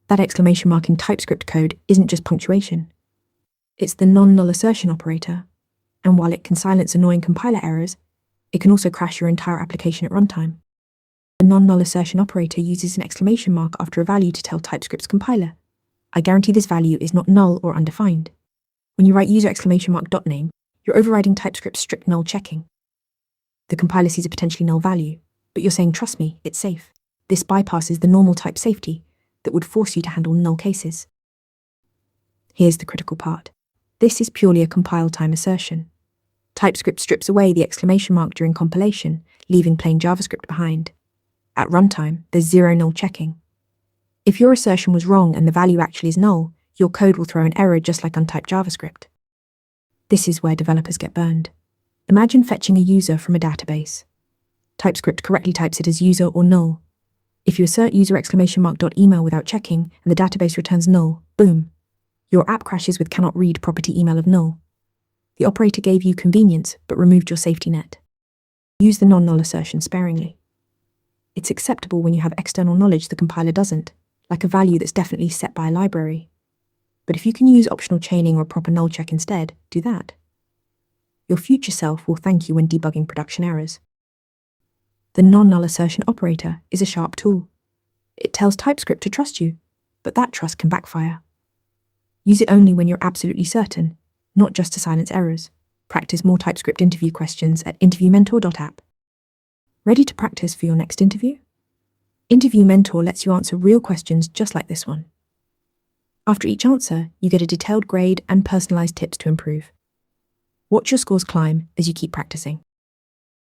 That exclamation mark in TypeScript code isn't just punctuation. It's the non-null assertion operator, and while it can silence annoying compiler errors, it can also crash your entire application at runtime. The non-null assertion operator uses an exclamation mark after a value to tell TypeScript's compiler, I guarantee this value is not null or undefined. When you write user exclamation mark .name, you're overriding TypeScript's strict null checking. The compiler sees a potentially null value, but you're saying, trust me, it's safe. This bypasses the normal type safety that would force you to handle null cases. Here's the critical part. This is purely a compile time assertion. TypeScript strips away the exclamation mark during compilation, leaving plain JavaScript behind. At runtime, there's zero null checking. If your assertion was wrong and the value actually is null, your code will throw an error just like untyped JavaScript. This is where developers get burned. Imagine fetching a user from a database. TypeScript correctly types it as user or null. If you assert user exclamation mark .email without checking and the database returns null, boom. Your app crashes with cannot read property email of null. The operator gave you convenience but removed your safety net. Use the non-null assertion sparingly. It's acceptable when you have external knowledge the compiler doesn't, like a value that's definitely set by a library. But if you can use optional chaining or a proper null check instead, do that. Your future self will thank you when debugging production errors. The non-null assertion operator is a sharp tool. It tells TypeScript to trust you, but that trust can backfire. Use it only when you're absolutely certain, not just to silence errors. Practice more TypeScript interview questions at interviewmentor.app. Ready to practice for your next interview? Interview Mentor lets you answer real questions just like this one. After each answer, you get a detailed grade and personalized tips to improve. Watch your scores climb as you keep practicing.